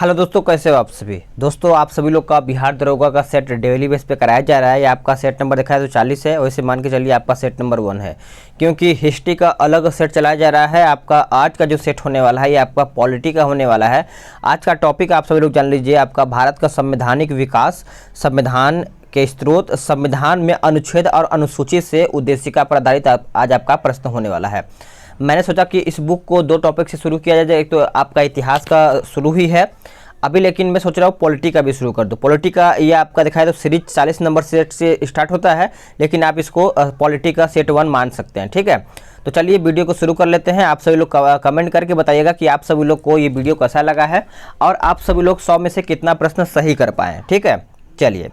Hello दोस्तों, कैसे हो आप सभी। दोस्तों, आप सभी लोग का बिहार दरोगा का सेट डेली बेस पे कराया जा रहा है। ये आपका सेट नंबर दिखाया तो 40 है, वैसे मान के चलिए आपका सेट नंबर 1 है, क्योंकि हिस्ट्री का अलग सेट चलाया जा रहा है। आपका आज का जो सेट होने वाला है ये आपका पॉलिटी का होने वाला है। आज का टॉपिक आप सभी लोग जान लीजिए, आपका भारत का संवैधानिक विकास, संविधान के स्रोत, संविधान में अनुच्छेद और अनुसूची से उद्देशिका पर आधारित आज आपका प्रश्न होने वाला है। मैंने सोचा कि इस बुक को 2 टॉपिक से शुरू किया जाए। एक तो आपका इतिहास का शुरू ही है अभी, लेकिन मैं सोच रहा हूँ पॉलिटी का भी शुरू कर दूँ। पॉलिटी का ये आपका दिखाया तो सीरीज 40 नंबर सेट से स्टार्ट होता है, लेकिन आप इसको पॉलिटी का सेट 1 मान सकते हैं। ठीक है, तो चलिए वीडियो को शुरू कर लेते हैं। आप सभी लोग कमेंट करके बताइएगा कि आप सभी लोग को ये वीडियो कैसा लगा है और आप सभी लोग 100 में से कितना प्रश्न सही कर पाए। ठीक है, चलिए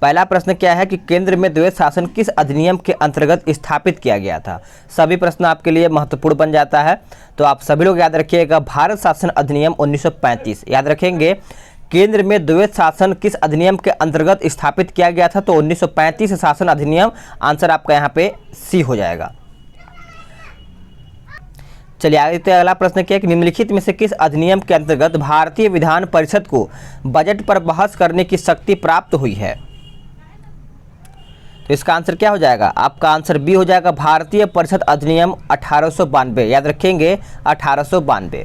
पहला प्रश्न क्या है कि केंद्र में द्वैध शासन किस अधिनियम के अंतर्गत स्थापित किया गया था। सभी प्रश्न आपके लिए महत्वपूर्ण बन जाता है, तो आप सभी लोग याद रखिएगा भारत शासन अधिनियम 1935 याद रखेंगे। केंद्र में द्वैध शासन किस अधिनियम के अंतर्गत स्थापित किया गया था, तो 1935 शासन अधिनियम। आंसर आपका यहाँ पे सी हो जाएगा। चलिए आगे देखते हैं। अगला प्रश्न क्या है कि निम्नलिखित में से किस अधिनियम के अंतर्गत भारतीय विधान परिषद को बजट पर बहस करने की शक्ति प्राप्त हुई है। तो इसका आंसर क्या हो जाएगा, आपका आंसर बी हो जाएगा, भारतीय परिषद अधिनियम 1892 याद रखेंगे 1892।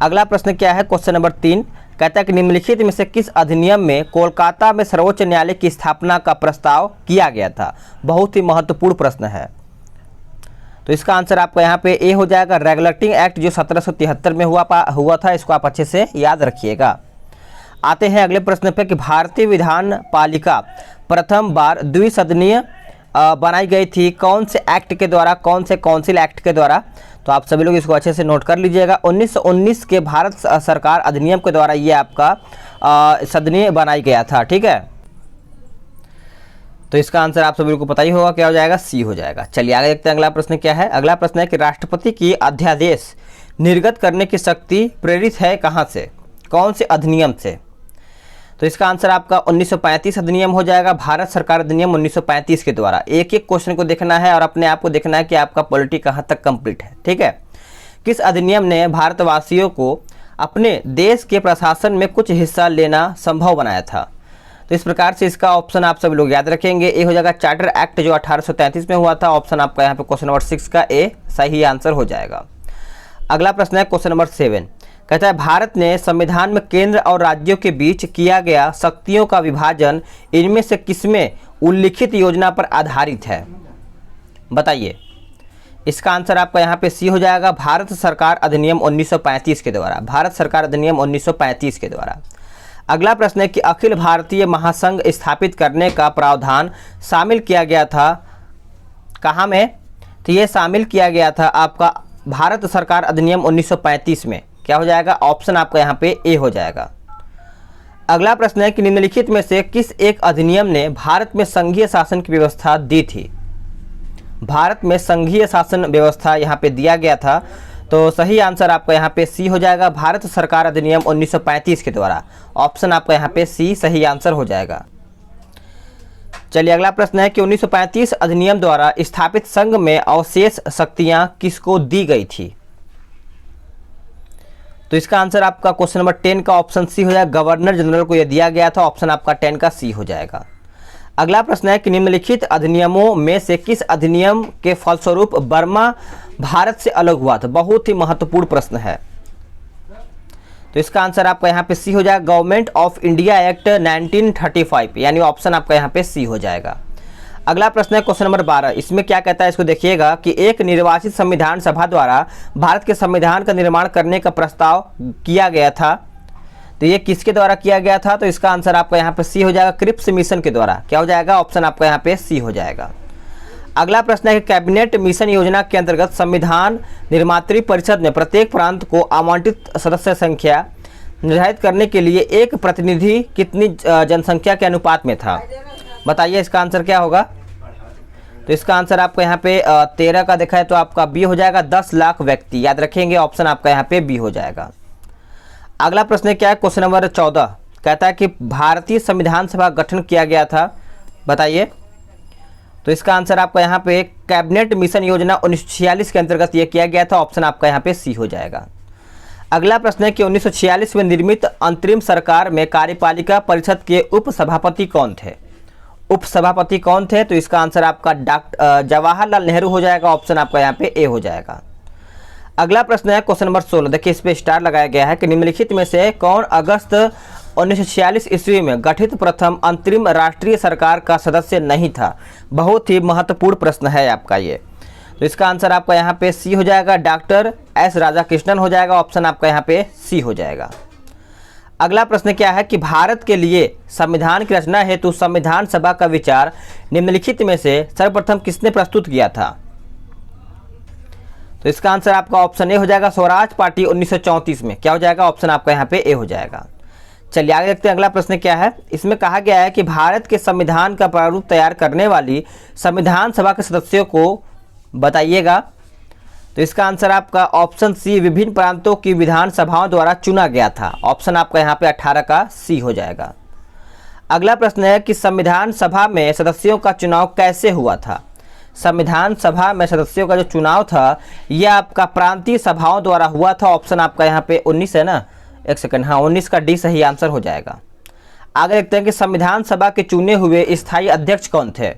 अगला प्रश्न क्या है, क्वेश्चन नंबर 3 कहता है कि निम्नलिखित में से किस अधिनियम में कोलकाता में सर्वोच्च न्यायालय की स्थापना का प्रस्ताव किया गया था। बहुत ही महत्वपूर्ण प्रश्न है, तो इसका आंसर आपका यहाँ पे ए हो जाएगा, रेगुलेटिंग एक्ट जो 1773 में हुआ था। इसको आप अच्छे से याद रखिएगा। आते हैं अगले प्रश्न पे कि भारतीय विधान पालिका प्रथम बार द्विसदनीय बनाई गई थी कौन से एक्ट के द्वारा, कौन से काउंसिल एक्ट के द्वारा। तो आप सभी लोग इसको अच्छे से नोट कर लीजिएगा। 1919 के भारत सरकार अधिनियम के द्वारा ये आपका सदनीय बनाई गया था। ठीक है, तो इसका आंसर आप सभी को पता ही होगा, क्या हो जाएगा, सी हो जाएगा। चलिए आगे देखते हैं अगला प्रश्न क्या है। अगला प्रश्न है कि राष्ट्रपति की अध्यादेश निर्गत करने की शक्ति प्रेरित है कहाँ से, कौन से अधिनियम से। तो इसका आंसर आपका 1935 अधिनियम हो जाएगा, भारत सरकार अधिनियम 1935 के द्वारा। एक एक क्वेश्चन को देखना है और अपने आप को देखना है कि आपका पॉलिटी कहाँ तक कंप्लीट है। ठीक है, किस अधिनियम ने भारतवासियों को अपने देश के प्रशासन में कुछ हिस्सा लेना संभव बनाया था। तो इस प्रकार से इसका ऑप्शन आप सभी लोग याद रखेंगे, ए हो जाएगा चार्टर एक्ट जो 1833 में हुआ था। ऑप्शन आपका यहाँ पे क्वेश्चन नंबर 6 का ए सही आंसर हो जाएगा। अगला प्रश्न है क्वेश्चन नंबर 7 कहता है भारत ने संविधान में केंद्र और राज्यों के बीच किया गया शक्तियों का विभाजन इनमें से किसमें उल्लिखित योजना पर आधारित है, बताइए। इसका आंसर आपका यहाँ पे सी हो जाएगा, भारत सरकार अधिनियम 1935 के द्वारा। भारत सरकार अधिनियम 1935 के द्वारा। अगला प्रश्न है कि अखिल भारतीय महासंघ स्थापित करने का प्रावधान शामिल किया गया था कहाँ में, तो ये शामिल किया गया था आपका भारत सरकार अधिनियम 1935 में। क्या हो जाएगा, ऑप्शन आपका यहाँ पे ए हो जाएगा। अगला प्रश्न है कि निम्नलिखित में से किस एक अधिनियम ने भारत में संघीय शासन की व्यवस्था दी थी। भारत में संघीय शासन व्यवस्था यहाँ पे दिया गया था, तो सही आंसर आपका यहाँ पे सी हो जाएगा, भारत सरकार अधिनियम 1935 के द्वारा। ऑप्शन आपका यहाँ पे सी सही आंसर हो जाएगा। चलिए अगला प्रश्न है कि 1935 अधिनियम द्वारा स्थापित संघ में अवशेष शक्तियां किसको दी गई थी। तो इसका आंसर आपका क्वेश्चन नंबर 10 का ऑप्शन सी हो जाएगा, गवर्नर जनरल को यह दिया गया था। ऑप्शन आपका 10 का सी हो जाएगा। अगला प्रश्न है कि निम्नलिखित अधिनियमों में से किस अधिनियम के फलस्वरूप बर्मा भारत से अलग हुआ था। बहुत ही महत्वपूर्ण प्रश्न है, तो इसका आंसर आपका यहाँ पे सी हो जाएगा, गवर्नमेंट ऑफ इंडिया एक्ट 1935, यानी ऑप्शन आपका यहाँ पे सी हो जाएगा। अगला प्रश्न है क्वेश्चन नंबर 12। इसमें क्या कहता है, इसको देखिएगा कि एक निर्वाचित संविधान सभा द्वारा भारत के संविधान का निर्माण करने का प्रस्ताव किया गया था, तो ये किसके द्वारा किया गया था। तो इसका आंसर आपका यहाँ पे सी हो जाएगा, क्रिप्स मिशन के द्वारा। क्या हो जाएगा, ऑप्शन आपका यहाँ पे सी हो जाएगा। अगला प्रश्न है कि कैबिनेट मिशन योजना के अंतर्गत संविधान निर्मात्री परिषद में प्रत्येक प्रांत को आवंटित सदस्य संख्या निर्धारित करने के लिए एक प्रतिनिधि कितनी जनसंख्या के अनुपात में था, बताइए। इसका आंसर क्या होगा, तो इसका आंसर आपका यहाँ पे 13 का देखा है, तो आपका बी हो जाएगा, 10 लाख व्यक्ति। याद रखेंगे, ऑप्शन आपका यहाँ पे बी हो जाएगा। अगला प्रश्न क्या है, क्वेश्चन नंबर 14 कहता है कि भारतीय संविधान सभा गठन किया गया था, बताइए। तो इसका आंसर आपका यहाँ पे कैबिनेट मिशन योजना 1946 के अंतर्गत ये किया गया था। ऑप्शन आपका यहाँ पे सी हो जाएगा। अगला प्रश्न है कि 1946 में निर्मित अंतरिम सरकार में कार्यपालिका परिषद के उपसभापति कौन थे? उपसभापति कौन थे? तो इसका आंसर आपका जवाहरलाल नेहरू हो जाएगा। ऑप्शन आपका यहाँ पे ए हो जाएगा। अगला प्रश्न है क्वेश्चन नंबर 16। देखिए इस पे स्टार लगाया गया है कि निम्नलिखित में से कौन अगस्त 1946 ईस्वी में गठित प्रथम अंतरिम राष्ट्रीय सरकार का सदस्य नहीं था? बहुत ही महत्वपूर्ण प्रश्न है आपका ये। तो इसका आंसर आपका यहाँ पे सी हो जाएगा, डॉक्टर एस राधाकृष्णन हो जाएगा। ऑप्शन आपका यहाँ पे सी हो जाएगा। अगला प्रश्न क्या है कि भारत के लिए संविधान की रचना हेतु संविधान सभा का विचार निम्नलिखित में से सर्वप्रथम किसने प्रस्तुत किया था? तो इसका आंसर आपका ऑप्शन ए हो जाएगा, स्वराज पार्टी 1934 में। क्या हो जाएगा? ऑप्शन आपका यहाँ पे ए हो जाएगा। चलिए आगे देखते हैं अगला प्रश्न क्या है। इसमें कहा गया है कि भारत के संविधान का प्रारूप तैयार करने वाली संविधान सभा के सदस्यों को बताइएगा। तो इसका आंसर आपका ऑप्शन सी, विभिन्न प्रांतों की विधानसभाओं द्वारा चुना गया था। ऑप्शन आपका यहाँ पे 18 का सी हो जाएगा। अगला प्रश्न है कि संविधान सभा में सदस्यों का चुनाव कैसे हुआ था? संविधान सभा में सदस्यों का जो चुनाव था यह आपका प्रांतीय सभाओं द्वारा हुआ था। ऑप्शन आपका यहाँ पे 19 है ना, एक सेकंड, हाँ 19 का डी सही आंसर हो जाएगा। आगे देखते हैं कि संविधान सभा के चुने हुए स्थायी अध्यक्ष कौन थे?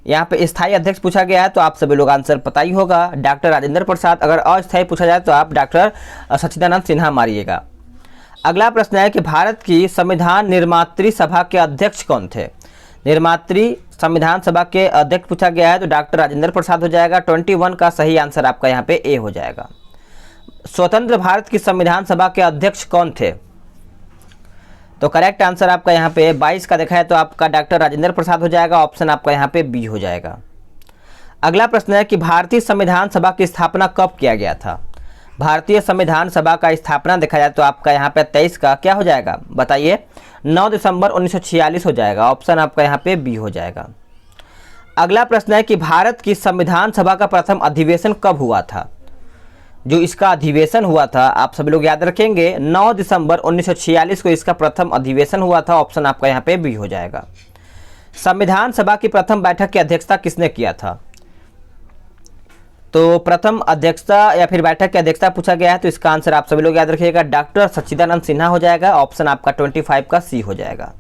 यहाँ पे स्थायी अध्यक्ष पूछा गया है तो आप सभी लोग आंसर पता ही होगा, डॉक्टर राजेंद्र प्रसाद। अगर अस्थायी पूछा जाए तो आप डॉक्टर सच्चिदानंद सिन्हा मारिएगा। अगला प्रश्न है कि भारत की संविधान निर्मात्री सभा के अध्यक्ष कौन थे? निर्मात्री संविधान सभा के अध्यक्ष पूछा गया है तो डॉक्टर राजेंद्र प्रसाद हो जाएगा। 21 का सही आंसर आपका यहाँ पे ए हो जाएगा। स्वतंत्र भारत की संविधान सभा के अध्यक्ष कौन थे? तो करेक्ट आंसर आपका यहाँ पे 22 का देखा है तो आपका डॉक्टर राजेंद्र प्रसाद हो जाएगा। ऑप्शन आपका यहाँ पे बी हो जाएगा। अगला प्रश्न है कि भारतीय संविधान सभा की स्थापना कब किया गया था? भारतीय संविधान सभा का स्थापना देखा जाए तो आपका यहाँ पे 23 का क्या हो जाएगा बताइए? 9 दिसंबर 1946 हो जाएगा। ऑप्शन आपका यहाँ पे बी हो जाएगा। अगला प्रश्न है कि भारत की संविधान सभा का प्रथम अधिवेशन कब हुआ था? जो इसका अधिवेशन हुआ था आप सभी लोग याद रखेंगे, 9 दिसंबर 1946 को इसका प्रथम अधिवेशन हुआ था। ऑप्शन आपका यहाँ पे बी हो जाएगा। संविधान सभा की प्रथम बैठक की अध्यक्षता किसने किया था? तो प्रथम अध्यक्षता या फिर बैठक की अध्यक्षता पूछा गया है तो इसका आंसर आप सभी लोग याद रखिएगा, डॉक्टर सच्चिदानंद सिन्हा हो जाएगा। ऑप्शन आपका 25 का सी हो जाएगा।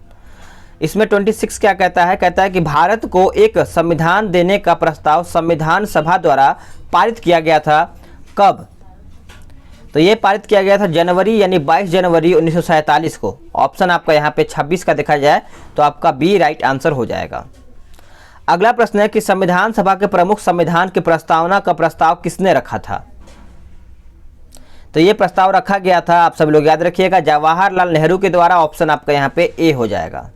इसमें 26 क्या कहता है? कहता है कि भारत को एक संविधान देने का प्रस्ताव संविधान सभा द्वारा पारित किया गया था। कब? तो ये पारित किया गया था जनवरी यानी 22 जनवरी 1947 को। ऑप्शन आपका यहाँ पे 26 का देखा जाए तो आपका बी राइट आंसर हो जाएगा। अगला प्रश्न है कि संविधान सभा के प्रमुख संविधान की प्रस्तावना का प्रस्ताव किसने रखा था? तो ये प्रस्ताव रखा गया था आप सब लोग याद रखिएगा, जवाहरलाल नेहरू के द्वारा। ऑप्शन आपका यहाँ पे ए हो जाएगा।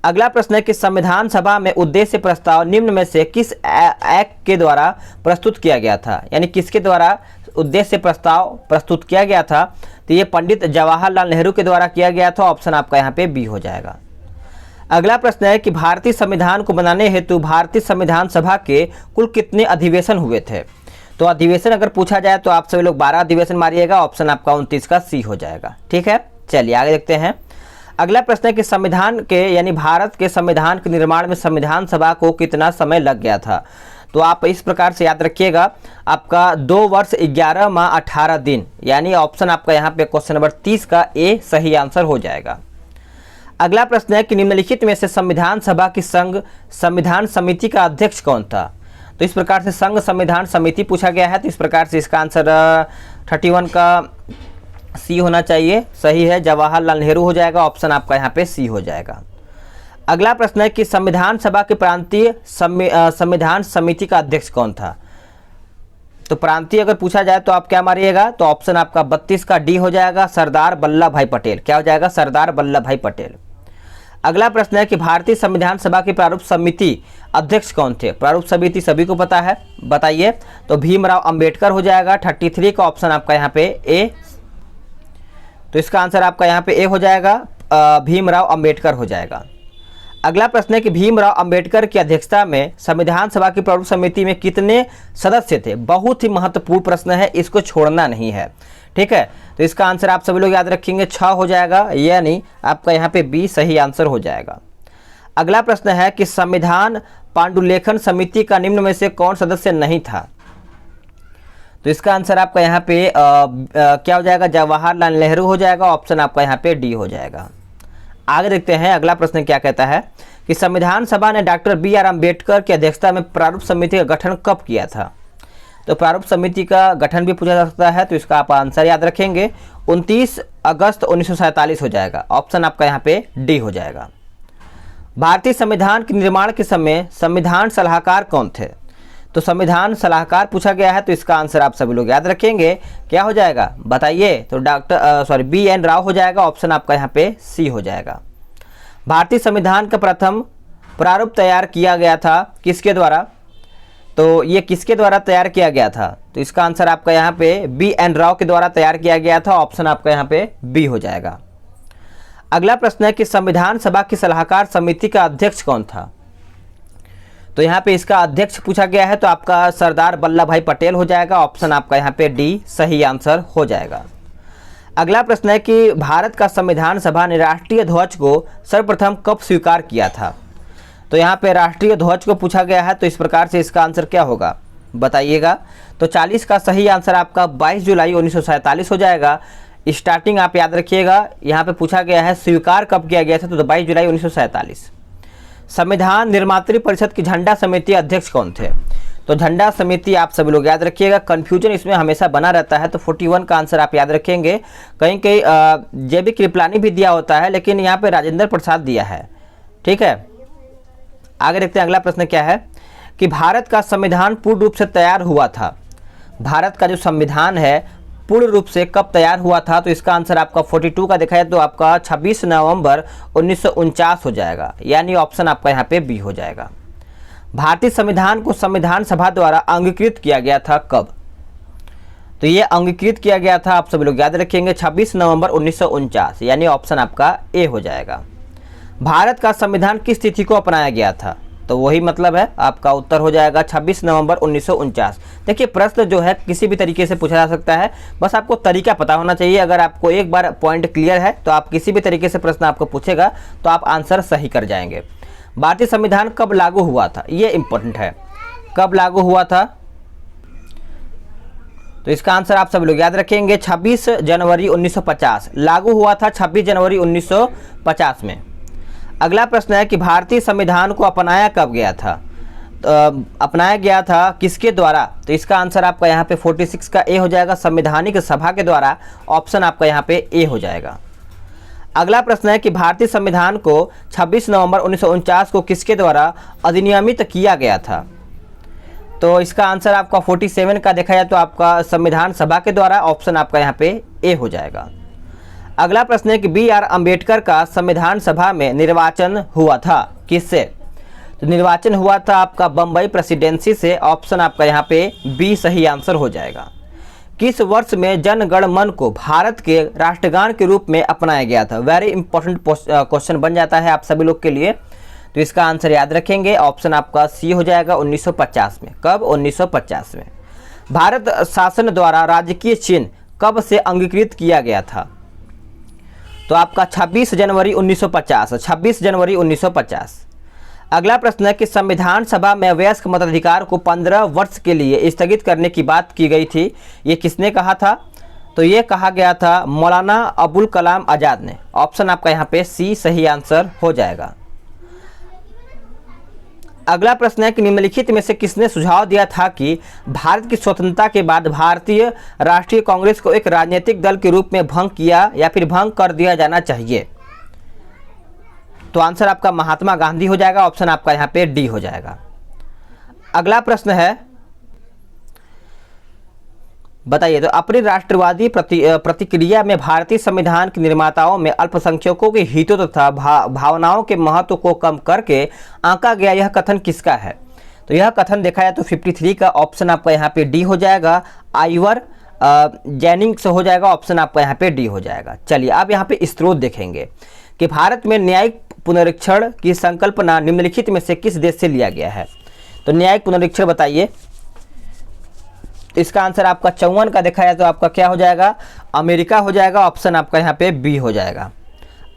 अगला प्रश्न है कि संविधान सभा में उद्देश्य प्रस्ताव निम्न में से किस एक्ट के द्वारा प्रस्तुत किया गया था? यानी किसके द्वारा उद्देश्य प्रस्ताव प्रस्तुत किया गया था? तो ये पंडित जवाहरलाल नेहरू के द्वारा किया गया था। ऑप्शन आपका यहाँ पे बी हो जाएगा। अगला प्रश्न है कि भारतीय संविधान को बनाने हेतु भारतीय संविधान सभा के कुल कितने अधिवेशन हुए थे? तो अधिवेशन अगर पूछा जाए तो आप सभी लोग 12 अधिवेशन मारिएगा। ऑप्शन आपका 29 का सी हो जाएगा। ठीक है, चलिए आगे देखते हैं। अगला प्रश्न है कि संविधान के यानी भारत के संविधान के निर्माण में संविधान सभा को कितना समय लग गया था? तो आप इस प्रकार से याद रखिएगा, आपका 2 वर्ष 11 माह 18 दिन, यानी ऑप्शन आपका यहाँ पे क्वेश्चन नंबर 30 का ए सही आंसर हो जाएगा। अगला प्रश्न है कि निम्नलिखित में से संविधान सभा की संघ संविधान समिति का अध्यक्ष कौन था? तो इस प्रकार से संघ संविधान समिति पूछा गया है तो इस प्रकार से इसका आंसर 31 का सी होना चाहिए। सही है, जवाहरलाल नेहरू हो जाएगा। ऑप्शन आपका यहाँ पे सी हो जाएगा। अगला प्रश्न है कि संविधान सभा के प्रांतीय संविधान समिति का अध्यक्ष कौन था? तो प्रांतीय अगर पूछा जाए तो आप क्या मारिएगा? तो ऑप्शन आपका 32 का डी हो जाएगा, सरदार वल्लभ भाई पटेल। क्या हो जाएगा? सरदार वल्लभ भाई पटेल। अगला प्रश्न है कि भारतीय संविधान सभा की प्रारूप समिति अध्यक्ष कौन थे? प्रारूप समिति सभी को पता है, बताइए। तो भीमराव अंबेडकर हो जाएगा। 33 का ऑप्शन आपका यहाँ पे ए। तो इसका आंसर आपका यहाँ पे ए हो जाएगा, भीमराव अंबेडकर हो जाएगा। अगला प्रश्न है कि भीमराव अंबेडकर की अध्यक्षता में संविधान सभा की प्रारूप समिति में कितने सदस्य थे? बहुत ही महत्वपूर्ण प्रश्न है, इसको छोड़ना नहीं है। ठीक है, तो इसका आंसर आप सभी लोग याद रखेंगे 6 हो जाएगा, यानी आपका यहाँ पे बी सही आंसर हो जाएगा। अगला प्रश्न है कि संविधान पांडुलेखन समिति का निम्न में से कौन सदस्य नहीं था? तो इसका आंसर आपका यहाँ पे क्या हो जाएगा, जवाहरलाल नेहरू हो जाएगा। ऑप्शन आपका यहाँ पे डी हो जाएगा। आगे देखते हैं अगला प्रश्न क्या कहता है कि संविधान सभा ने डॉक्टर बी.आर. अम्बेडकर की अध्यक्षता में प्रारूप समिति का गठन कब किया था। तो प्रारूप समिति का गठन भी पूछा जा सकता है, तो इसका आप आंसर याद रखेंगे 29 अगस्त 1947 हो जाएगा। ऑप्शन आपका यहाँ पे डी हो जाएगा। भारतीय संविधान के निर्माण के समय संविधान सलाहकार कौन थे। तो संविधान सलाहकार पूछा गया है, तो इसका आंसर आप सभी लोग याद रखेंगे, क्या हो जाएगा बताइए। तो बी.एन. राव हो जाएगा। ऑप्शन आपका यहाँ पे सी हो जाएगा। भारतीय संविधान का प्रथम प्रारूप तैयार किया गया था किसके द्वारा। तो ये किसके द्वारा तैयार किया गया था। तो इसका आंसर आपका यहाँ पे बी.एन. राव के द्वारा तैयार किया गया था। ऑप्शन आपका यहाँ पे बी हो जाएगा। अगला प्रश्न है कि संविधान सभा की सलाहकार समिति का अध्यक्ष कौन था। तो यहाँ पे इसका अध्यक्ष पूछा गया है, तो आपका सरदार वल्लभ भाई पटेल हो जाएगा। ऑप्शन आपका यहाँ पे डी सही आंसर हो जाएगा। अगला प्रश्न है कि भारत का संविधान सभा ने राष्ट्रीय ध्वज को सर्वप्रथम कब स्वीकार किया था। तो यहाँ पे राष्ट्रीय ध्वज को पूछा गया है, तो इस प्रकार से इसका आंसर क्या होगा बताइएगा। तो 40 का सही आंसर आपका 22 जुलाई 1947 हो जाएगा। स्टार्टिंग आप याद रखिएगा, यहाँ पे पूछा गया है स्वीकार कब किया गया था, तो 22 जुलाई 1947। संविधान निर्मात्री परिषद की झंडा समिति अध्यक्ष कौन थे। तो झंडा समिति आप सभी लोग याद रखिएगा, कंफ्यूजन इसमें हमेशा बना रहता है। तो 41 का आंसर आप याद रखेंगे। कहीं कहीं जे.बी. कृपलानी भी दिया होता है, लेकिन यहाँ पे राजेंद्र प्रसाद दिया है। ठीक है, आगे देखते हैं अगला प्रश्न क्या है कि भारत का संविधान पूर्ण रूप से तैयार हुआ था। भारत का जो संविधान है पूर्ण रूप से कब तैयार हुआ था। तो इसका आंसर आपका 42 का देखा है, तो आपका 26 नवंबर 1949 हो जाएगा। यानी ऑप्शन आपका यहाँ पे बी हो जाएगा। भारतीय संविधान को संविधान सभा द्वारा अंगीकृत किया गया था कब। तो ये अंगीकृत किया गया था, आप सभी लोग याद रखेंगे 26 नवंबर 1949। यानी ऑप्शन आपका ए हो जाएगा। भारत का संविधान किस तिथि को अपनाया गया था। तो वही मतलब है, आपका उत्तर हो जाएगा 26 नवंबर 1949। देखिए प्रश्न जो है किसी भी तरीके से पूछा जा सकता है, बस आपको तरीका पता होना चाहिए। अगर आपको एक बार पॉइंट क्लियर है तो आप किसी भी तरीके से प्रश्न आपको पूछेगा तो आप आंसर सही कर जाएंगे। भारतीय संविधान कब लागू हुआ था, ये इंपॉर्टेंट है, कब लागू हुआ था। तो इसका आंसर आप सभी लोग याद रखेंगे 26 जनवरी 1950। लागू हुआ था 26 जनवरी 1950 में। अगला प्रश्न है कि भारतीय संविधान को अपनाया कब गया था। तो अपनाया गया था किसके द्वारा। तो इसका आंसर आपका यहाँ पे 46 का ए हो जाएगा, संवैधानिक सभा के द्वारा। ऑप्शन आपका यहाँ पे ए हो जाएगा। अगला प्रश्न है कि भारतीय संविधान को 26 नवंबर 1949 को किसके द्वारा अधिनियमित किया गया था। तो इसका आंसर आपका 47 का देखा जाए तो आपका संविधान सभा के द्वारा। ऑप्शन आपका यहाँ पे ए हो जाएगा। अगला प्रश्न है कि बी.आर. अम्बेडकर का संविधान सभा में निर्वाचन हुआ था किससे। तो निर्वाचन हुआ था आपका बम्बई प्रेसिडेंसी से। ऑप्शन आपका यहाँ पे बी सही आंसर हो जाएगा। किस वर्ष में जन गण मन को भारत के राष्ट्रगान के रूप में अपनाया गया था। वेरी इंपॉर्टेंट क्वेश्चन बन जाता है आप सभी लोग के लिए, तो इसका आंसर याद रखेंगे। ऑप्शन आपका सी हो जाएगा 1950 में। कब 1950 में। भारत शासन द्वारा राजकीय चिन्ह कब से अंगीकृत किया गया था। तो आपका 26 जनवरी 1950। 26 जनवरी 1950। अगला प्रश्न है कि संविधान सभा में वयस्क मताधिकार को 15 वर्ष के लिए स्थगित करने की बात की गई थी, ये किसने कहा था। तो ये कहा गया था मौलाना अबुल कलाम आज़ाद ने। ऑप्शन आपका यहाँ पे सी सही आंसर हो जाएगा। अगला प्रश्न है कि निम्नलिखित में से किसने सुझाव दिया था कि भारत की स्वतंत्रता के बाद भारतीय राष्ट्रीय कांग्रेस को एक राजनीतिक दल के रूप में भंग किया या फिर भंग कर दिया जाना चाहिए। तो आंसर आपका महात्मा गांधी हो जाएगा। ऑप्शन आपका यहाँ पे डी हो जाएगा। अगला प्रश्न है, बताइए तो अपनी राष्ट्रवादी प्रतिक्रिया में भारतीय संविधान के निर्माताओं में अल्पसंख्यकों के हितों तथा भावनाओं के महत्व को कम करके आंका गया यह कथन किसका है। तो यह कथन देखा जाए तो 53 का। ऑप्शन आपका यहाँ पे डी हो जाएगा। आइवर जेनिंग्स हो जाएगा। ऑप्शन आपका यहाँ पे डी हो जाएगा। चलिए अब यहाँ पे स्रोत देखेंगे कि भारत में न्यायिक पुनरीक्षण की संकल्पना निम्नलिखित में से किस देश से लिया गया है। तो न्यायिक पुनरीक्षण बताइए। इसका आंसर आपका 54 का देखा जाए तो आपका क्या हो जाएगा, अमेरिका हो जाएगा। ऑप्शन आपका यहाँ पे बी हो जाएगा।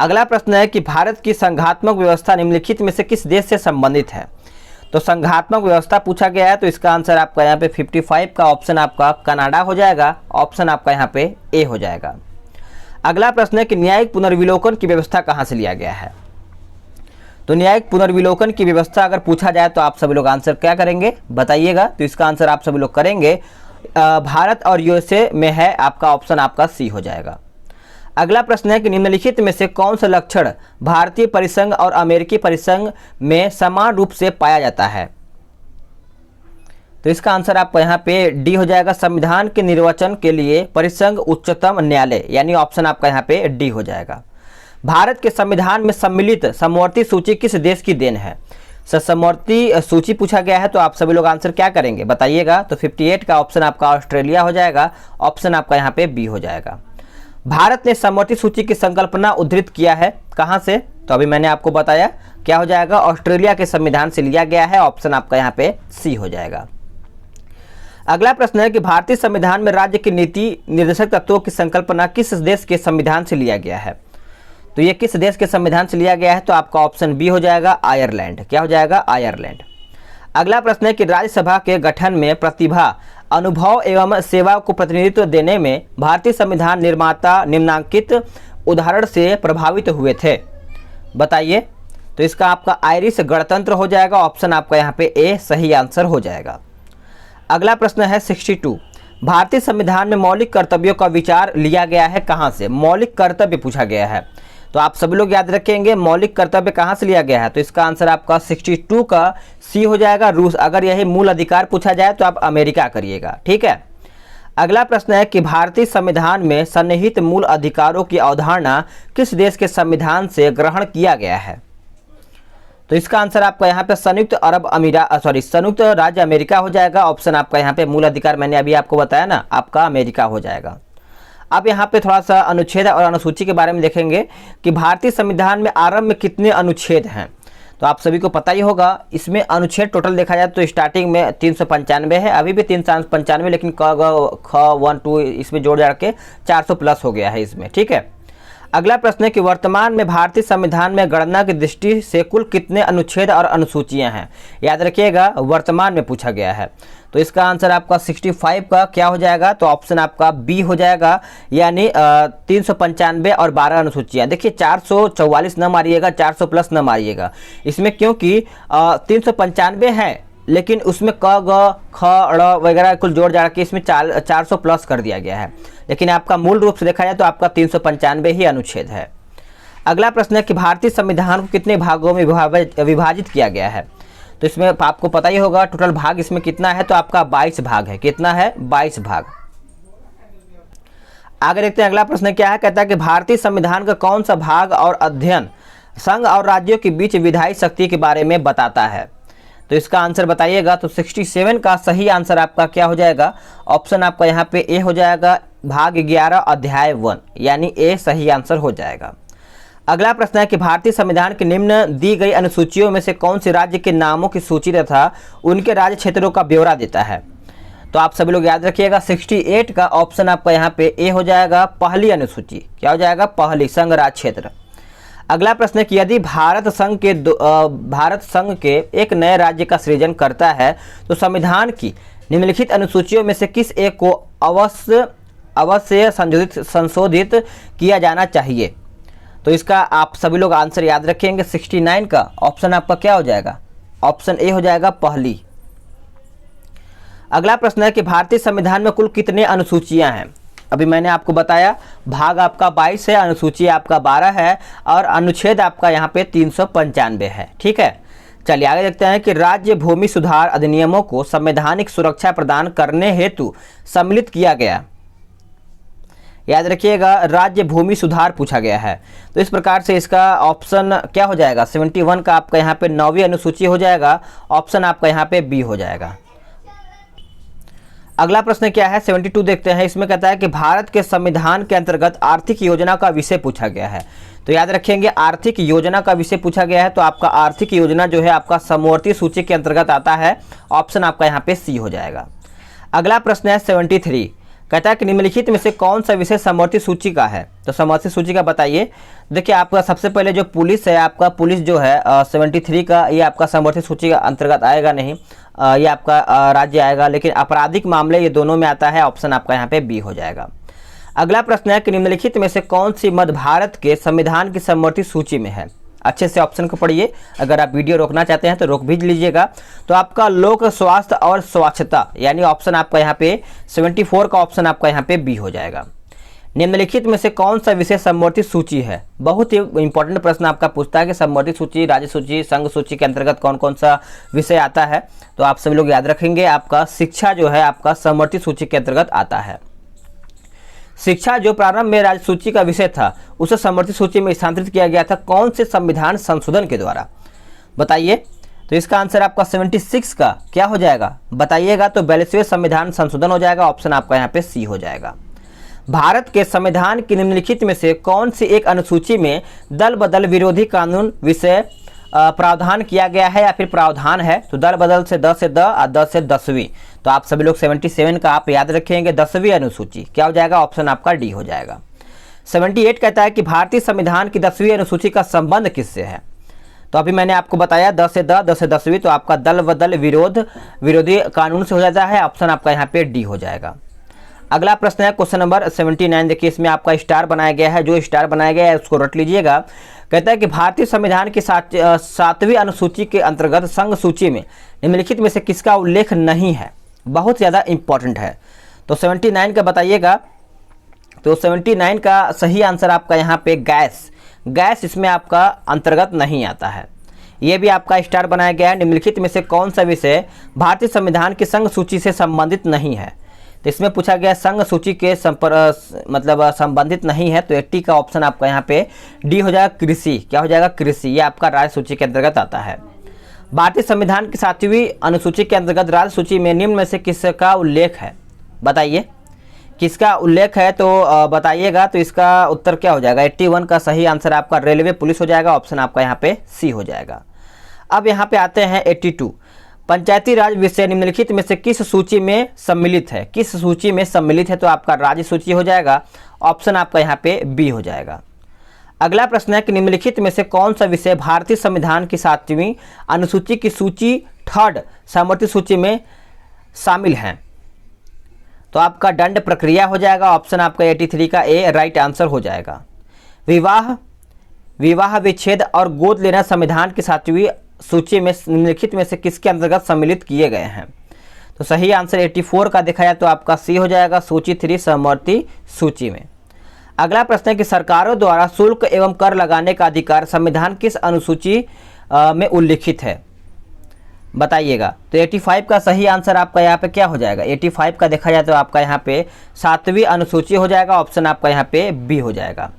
अगला प्रश्न है कि भारत की संघात्मक व्यवस्था निम्नलिखित में से किस देश से संबंधित है। तो संघात्मक व्यवस्था पूछा गया है, तो इसका आंसर आपका यहाँ पे 55 का ऑप्शन आपका कनाडा हो जाएगा। ऑप्शन आपका यहाँ पे ए हो जाएगा। अगला प्रश्न है कि न्यायिक पुनर्विलोकन की व्यवस्था कहाँ से लिया गया है। तो न्यायिक पुनर्विलोकन की व्यवस्था अगर पूछा जाए तो आप सभी लोग आंसर क्या करेंगे बताइएगा। तो इसका आंसर आप सभी लोग करेंगे भारत और यूएसए में है, आपका ऑप्शन आपका सी हो जाएगा। अगला प्रश्न है कि निम्नलिखित में से कौन सा लक्षण भारतीय परिसंघ और अमेरिकी परिसंघ में समान रूप से पाया जाता है। तो इसका आंसर आपका यहाँ पे डी हो जाएगा। संविधान के निर्वचन के लिए परिसंघ उच्चतम न्यायालय, यानी ऑप्शन आपका यहाँ पे डी हो जाएगा। भारत के संविधान में सम्मिलित समवर्ती सूची किस देश की देन है। समवर्ती सूची पूछा गया है, तो आप सभी लोग आंसर क्या करेंगे बताइएगा। तो 58 का ऑप्शन आपका ऑस्ट्रेलिया हो जाएगा। ऑप्शन आपका यहाँ पे बी हो जाएगा। भारत ने समवर्ती सूची की संकल्पना उद्धृत किया है कहां से। तो अभी मैंने आपको बताया क्या हो जाएगा, ऑस्ट्रेलिया के संविधान से लिया गया है। ऑप्शन आपका यहाँ पे सी हो जाएगा। अगला प्रश्न है कि भारतीय संविधान में राज्य की नीति निर्देशक तत्वों की संकल्पना किस देश के संविधान से लिया गया है। तो ये किस देश के संविधान से लिया गया है, तो आपका ऑप्शन बी हो जाएगा आयरलैंड। क्या हो जाएगा, आयरलैंड। अगला प्रश्न है कि राज्यसभा के गठन में प्रतिभा, अनुभव एवं सेवा को प्रतिनिधित्व देने में भारतीय संविधान निर्माता निम्नांकित उदाहरण से प्रभावित हुए थे, बताइए। तो इसका आपका आयरिश गणतंत्र हो जाएगा। ऑप्शन आपका यहाँ पे ए सही आंसर हो जाएगा। अगला प्रश्न है 62, भारतीय संविधान में मौलिक कर्तव्यों का विचार लिया गया है कहाँ से। मौलिक कर्तव्य पूछा गया है, तो आप सभी लोग याद रखेंगे मौलिक कर्तव्य कहाँ से लिया गया है। तो इसका आंसर आपका 62 का सी हो जाएगा, रूस। अगर यही मूल अधिकार पूछा जाए तो आप अमेरिका करिएगा, ठीक है। अगला प्रश्न है कि भारतीय संविधान में सन्निहित मूल अधिकारों की अवधारणा किस देश के संविधान से ग्रहण किया गया है। तो इसका आंसर आपका यहाँ पे संयुक्त राज्य अमेरिका हो जाएगा। ऑप्शन आपका यहाँ पे मूल अधिकार मैंने अभी आपको बताया ना, आपका अमेरिका हो जाएगा। अब यहाँ पे थोड़ा सा अनुच्छेद और अनुसूची के बारे में देखेंगे कि भारतीय संविधान में आरंभ में कितने अनुच्छेद हैं। तो आप सभी को पता ही होगा, इसमें अनुच्छेद टोटल देखा जाए तो स्टार्टिंग में 395 है, अभी भी 395, लेकिन क ग ख 1 2 इसमें जोड़ जाड़ के 400 प्लस हो गया है इसमें, ठीक है। अगला प्रश्न है कि वर्तमान में भारतीय संविधान में गणना की दृष्टि से कुल कितने अनुच्छेद और अनुसूचियां हैं। याद रखिएगा वर्तमान में पूछा गया है। तो इसका आंसर आपका 65 का क्या हो जाएगा, तो ऑप्शन आपका बी हो जाएगा, यानी 395 और 12 अनुसूचियां। देखिए 444 न मारिएगा, 400 प्लस न मारिएगा इसमें, क्योंकि 395 है लेकिन उसमें क ग ख ड़ वगैरह कुल जोड़ जाड़ के इसमें 400 प्लस कर दिया गया है, लेकिन आपका मूल रूप से देखा जाए तो आपका 395 ही अनुच्छेद है। अगला प्रश्न है कि भारतीय संविधान को कितने भागों में विभाजित किया गया है। तो इसमें आपको पता ही होगा टोटल भाग इसमें कितना है, तो आपका 22 भाग है। कितना है, 22 भाग। आगे देखते हैं अगला प्रश्न क्या है, कहता है कि भारतीय संविधान का कौन सा भाग और अध्ययन संघ और राज्यों के बीच विधायी शक्ति के बारे में बताता है। तो इसका आंसर बताइएगा। तो 67 का सही आंसर आपका क्या हो जाएगा, ऑप्शन आपका यहाँ पे ए हो जाएगा, भाग 11 अध्याय 1, यानी ए सही आंसर हो जाएगा। अगला प्रश्न है कि भारतीय संविधान के निम्न दी गई अनुसूचियों में से कौन से राज्य के नामों की सूची तथा उनके राज्य क्षेत्रों का ब्यौरा देता है। तो आप सभी लोग याद रखिएगा 68 का ऑप्शन आपका यहाँ पे ए हो जाएगा, पहली अनुसूची। क्या हो जाएगा, पहली, संघ राज्य क्षेत्र। अगला प्रश्न है कि यदि भारत संघ के एक नए राज्य का सृजन करता है तो संविधान की निम्नलिखित अनुसूचियों में से किस एक को अवश्य संशोधित किया जाना चाहिए। तो इसका आप सभी लोग आंसर याद रखेंगे। 69 का ऑप्शन आपका क्या हो जाएगा, ऑप्शन ए हो जाएगा, पहली। अगला प्रश्न है कि भारतीय संविधान में कुल कितने अनुसूचियां हैं। अभी मैंने आपको बताया भाग आपका 22 है, अनुसूची आपका 12 है और अनुच्छेद आपका यहाँ पे 395 है, ठीक है। चलिए आगे देखते हैं कि राज्य भूमि सुधार अधिनियमों को संवैधानिक सुरक्षा प्रदान करने हेतु सम्मिलित किया गया। याद रखिएगा राज्य भूमि सुधार पूछा गया है, तो इस प्रकार से इसका ऑप्शन क्या हो जाएगा, 71 का आपका यहाँ पे 9वीं अनुसूची हो जाएगा। ऑप्शन आपका यहाँ पे बी हो जाएगा। अगला प्रश्न क्या है, 72 देखते हैं। इसमें कहता है कि भारत के संविधान के अंतर्गत आर्थिक योजना का विषय पूछा गया है। तो याद रखेंगे आर्थिक योजना का विषय पूछा गया है, तो आपका आर्थिक योजना जो है आपका समवर्ती सूची के अंतर्गत आता है। ऑप्शन आपका यहाँ पे सी हो जाएगा। अगला प्रश्न है 73, कहता है कि निम्नलिखित में से कौन सा विषय समवर्ती सूची का है, तो समवर्ती सूची का बताइए। देखिए आपका सबसे पहले जो पुलिस है, आपका पुलिस जो है 73 का, ये आपका समवर्ती सूची का अंतर्गत आएगा नहीं, ये आपका राज्य आएगा। लेकिन आपराधिक मामले ये दोनों में आता है, ऑप्शन आपका यहाँ पे बी हो जाएगा। अगला प्रश्न है कि निम्नलिखित में से कौन सी मध्य भारत के संविधान की समवर्ती सूची में है। अच्छे से ऑप्शन को पढ़िए, अगर आप वीडियो रोकना चाहते हैं तो रोक भी लीजिएगा। तो आपका लोक स्वास्थ्य और स्वच्छता, यानी ऑप्शन आपका यहाँ पे 74 का ऑप्शन आपका यहाँ पे बी हो जाएगा। निम्नलिखित में से कौन सा विषय समवर्ती सूची है, बहुत ही इंपॉर्टेंट प्रश्न आपका पूछता है कि समवर्ती सूची, राज्य सूची, संघ सूची के अंतर्गत कौन कौन सा विषय आता है। तो आप सभी लोग याद रखेंगे, आपका शिक्षा जो है आपका समवर्ती सूची के अंतर्गत आता है। शिक्षा जो प्रारंभ में राज्य सूची का विषय था, उसे समवर्ती सूची में स्थानांतरित किया गया था कौन से संविधान संशोधन के द्वारा, बताइए। तो इसका आंसर आपका 76 का क्या हो जाएगा, बताइएगा। तो 42वें संविधान संशोधन हो जाएगा, ऑप्शन आपका यहाँ पे सी हो जाएगा। भारत के संविधान की निम्नलिखित में से कौन सी एक अनुसूची में दल बदल विरोधी कानून विषय प्रावधान किया गया है या फिर प्रावधान है। तो दल बदल से द से द और द से 10वीं, तो आप सभी लोग 77 का आप याद रखेंगे, 10वीं अनुसूची क्या हो जाएगा, ऑप्शन आपका डी हो जाएगा। 78 कहता है कि भारतीय संविधान की 10वीं अनुसूची का संबंध किससे है। तो अभी मैंने आपको बताया 10 से 10वीं, तो आपका दल बदल विरोधी कानून से हो जाता है, ऑप्शन आपका यहाँ पे डी हो जाएगा। अगला प्रश्न है क्वेश्चन नंबर 79। देखिए इसमें आपका स्टार बनाया गया है, जो स्टार बनाया गया है उसको रट लीजिएगा। कहता है कि भारतीय संविधान की 7वीं अनुसूची के अंतर्गत संघ सूची में निम्नलिखित में से किसका उल्लेख नहीं है, बहुत ज़्यादा इंपॉर्टेंट है। तो 79 का बताइएगा। तो 79 का सही आंसर आपका यहाँ पे गैस इसमें आपका अंतर्गत नहीं आता है, ये भी आपका स्टार बनाया गया है। निम्नलिखित में से कौन सा विषय भारतीय संविधान की संघ सूची से संबंधित नहीं है। तो इसमें पूछा गया संघ सूची के मतलब संबंधित नहीं है, तो 80 का ऑप्शन आपका यहाँ पे डी हो जाएगा, कृषि। क्या हो जाएगा, कृषि। ये आपका राज्य सूची के अंतर्गत आता है। भारतीय संविधान की 7वीं अनुसूची के अंतर्गत राज्य सूची में निम्न में से किसका उल्लेख है, बताइए किसका उल्लेख है। तो बताइएगा। तो इसका उत्तर क्या हो जाएगा, 81 का सही आंसर आपका रेलवे पुलिस हो जाएगा, ऑप्शन आपका यहाँ पे सी हो जाएगा। अब यहाँ पे आते हैं 82, पंचायती राज विषय निम्नलिखित में से किस सूची में सम्मिलित है, किस सूची में सम्मिलित है। तो आपका राज्य सूची हो जाएगा, ऑप्शन आपका यहाँ पे बी हो जाएगा। अगला प्रश्न है कि निम्नलिखित में से कौन सा विषय भारतीय संविधान की 7वीं अनुसूची की सूची 3rd समवर्ती सूची में शामिल है। तो आपका दंड प्रक्रिया हो जाएगा, ऑप्शन आपका 83 का ए राइट आंसर हो जाएगा। विवाह विच्छेद और गोद लेना संविधान की 7वीं सूची में निम्नलिखित में से किसके अंतर्गत सम्मिलित किए गए हैं। तो सही आंसर 84 का देखा जाए तो आपका सी हो जाएगा, सूची 3 समवर्ती सूची में। अगला प्रश्न है कि सरकारों द्वारा शुल्क एवं कर लगाने का अधिकार संविधान किस अनुसूची में उल्लिखित है, बताइएगा। तो 85 का सही आंसर आपका यहाँ पे क्या हो जाएगा, 85 का देखा जाए तो आपका यहाँ पे 7वीं अनुसूची हो जाएगा, ऑप्शन आपका यहाँ पे बी हो जाएगा।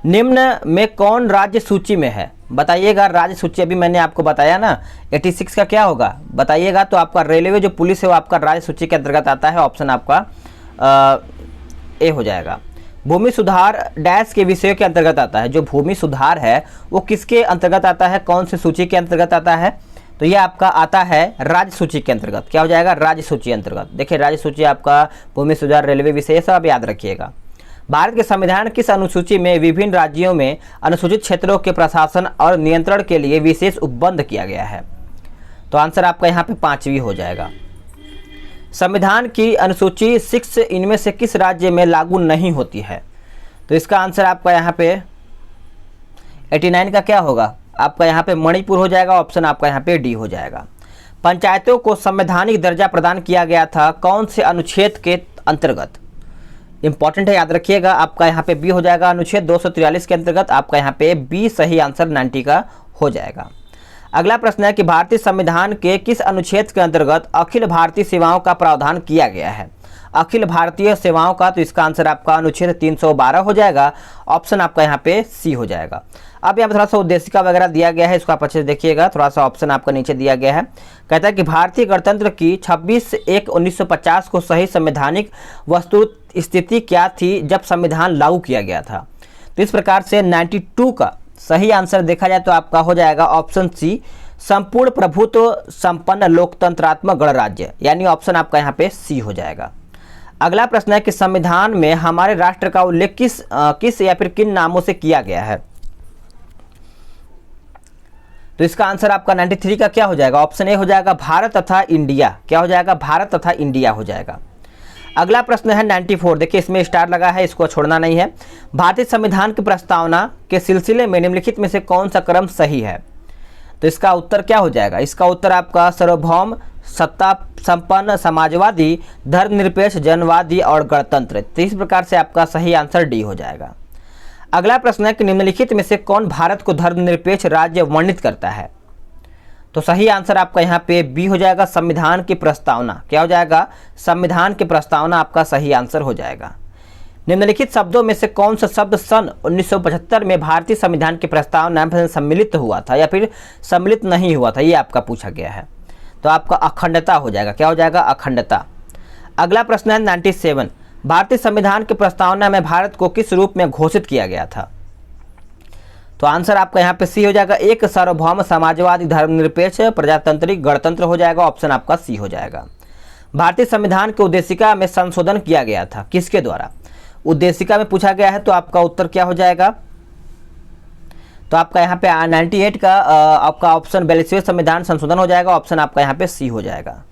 निम्न में कौन राज्य सूची में है, बताइएगा। राज्य सूची अभी मैंने आपको बताया ना, 86 का क्या होगा बताइएगा। तो आपका रेलवे जो पुलिस है वो आपका राज्य सूची के अंतर्गत आता है, ऑप्शन आपका ए हो जाएगा। भूमि सुधार डैश के विषयों के अंतर्गत आता है, जो भूमि सुधार है वो किसके अंतर्गत आता है, कौन सी सूची के अंतर्गत आता है। तो ये आपका आता है राज्य सूची के अंतर्गत, क्या हो जाएगा, राज्य सूची अंतर्गत। देखिए राज्य सूची आपका भूमि सुधार, रेलवे विषय, सब आप याद रखिएगा। भारत के संविधान किस अनुसूची में विभिन्न राज्यों में अनुसूचित क्षेत्रों के प्रशासन और नियंत्रण के लिए विशेष उपबंध किया गया है। तो आंसर आपका यहाँ पे 5वीं हो जाएगा। संविधान की अनुसूची 6 इनमें से किस राज्य में लागू नहीं होती है। तो इसका आंसर आपका यहाँ पे 89 का क्या होगा, आपका यहाँ पे मणिपुर हो जाएगा, ऑप्शन आपका यहाँ पे डी हो जाएगा। पंचायतों को संवैधानिक दर्जा प्रदान किया गया था कौन से अनुच्छेद के अंतर्गत, इंपॉर्टेंट है याद रखिएगा। आपका यहाँ पे बी हो जाएगा, अनुच्छेद 243 के अंतर्गत आपका यहाँ पे बी सही आंसर 90 का हो जाएगा। अगला प्रश्न है कि भारतीय संविधान के किस अनुच्छेद के अंतर्गत अखिल भारतीय सेवाओं का प्रावधान किया गया है, अखिल भारतीय सेवाओं का। तो इसका आंसर आपका अनुच्छेद 312 हो जाएगा, ऑप्शन आपका यहाँ पे सी हो जाएगा। अब यहाँ पर थोड़ा सा उद्देशिका वगैरह दिया गया है, इसको आप अच्छे से देखिएगा, थोड़ा सा ऑप्शन आपका नीचे दिया गया है। कहता है कि भारतीय गणतंत्र की 26/1/1950 को सही संवैधानिक वस्तु स्थिति क्या थी जब संविधान लागू किया गया था। तो इस प्रकार से 92 का सही आंसर देखा जाए तो आपका हो जाएगा ऑप्शन सी, संपूर्ण प्रभुत्व संपन्न लोकतंत्रात्मक गणराज्य, यानी ऑप्शन आपका यहाँ पे सी हो जाएगा। अगला प्रश्न है कि संविधान में हमारे राष्ट्र का उल्लेख किस या फिर किन नामों से किया गया है। तो इसका आंसर आपका 93 का क्या हो जाएगा, ऑप्शन ए हो जाएगा भारत तथा इंडिया। क्या हो जाएगा, भारत तथा इंडिया हो जाएगा। अगला प्रश्न है 94, देखिए इसमें स्टार लगा है, इसको छोड़ना नहीं है। भारतीय संविधान की प्रस्तावना के सिलसिले में निम्नलिखित में से कौन सा क्रम सही है। तो इसका उत्तर क्या हो जाएगा, इसका उत्तर आपका सार्वभौम, सत्ता संपन्न, समाजवादी, धर्मनिरपेक्ष, जनवादी और गणतंत्र। तो इस प्रकार से आपका सही आंसर डी हो जाएगा। अगला प्रश्न है कि निम्नलिखित में से कौन भारत को धर्मनिरपेक्ष राज्य वर्णित करता है। तो सही आंसर आपका यहाँ पे बी हो जाएगा, संविधान की प्रस्तावना। क्या हो जाएगा, संविधान की प्रस्तावना आपका सही आंसर हो जाएगा। निम्नलिखित शब्दों में से कौन सा शब्द सन 1975 में भारतीय संविधान की प्रस्तावना में सम्मिलित हुआ था या फिर सम्मिलित नहीं हुआ था, ये आपका पूछा गया है। तो आपका अखंडता हो जाएगा। क्या हो जाएगा, अखंडता। अगला प्रश्न है 97, भारतीय संविधान की प्रस्तावना में भारत को किस रूप में घोषित किया गया था। तो आंसर आपका यहाँ पे सी हो जाएगा, एक सार्वभौम, समाजवादी, धर्मनिरपेक्ष, प्रजातांत्रिक, गणतंत्र हो जाएगा। ऑप्शन आपका सी हो जाएगा। भारतीय संविधान की उद्देशिका में संशोधन किया गया था, किसके द्वारा। उद्देशिका में पूछा गया है, तो आपका उत्तर क्या हो जाएगा। तो आपका यहाँ पे 98 का आपका ऑप्शन 42वें संविधान संशोधन हो जाएगा। ऑप्शन आपका यहाँ पे सी हो जाएगा।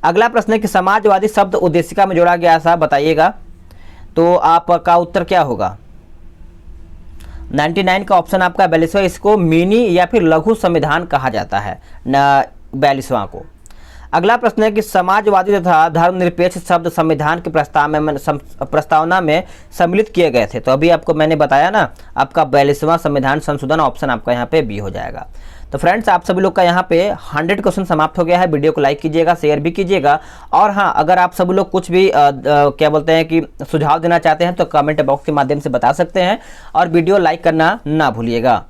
अगला प्रश्न है कि समाजवादी शब्द उद्देशिका में जोड़ा गया था, बताइएगा। तो आपका उत्तर क्या होगा, 99 का ऑप्शन आपका 42वां, इसको मिनी या फिर लघु संविधान कहा जाता है, 42वां को। अगला प्रश्न है कि समाजवादी तथा धर्मनिरपेक्ष शब्द संविधान के प्रस्तावना में सम्मिलित किए गए थे। तो अभी आपको मैंने बताया ना, आपका 42वां संविधान संशोधन, ऑप्शन आपका यहाँ पे बी हो जाएगा। तो फ्रेंड्स, आप सभी लोग का यहाँ पे 100 क्वेश्चन समाप्त हो गया है। वीडियो को लाइक कीजिएगा, शेयर भी कीजिएगा। और हाँ, अगर आप सभी लोग कुछ भी क्या बोलते हैं कि सुझाव देना चाहते हैं तो कमेंट बॉक्स के माध्यम से बता सकते हैं और वीडियो लाइक करना ना भूलिएगा।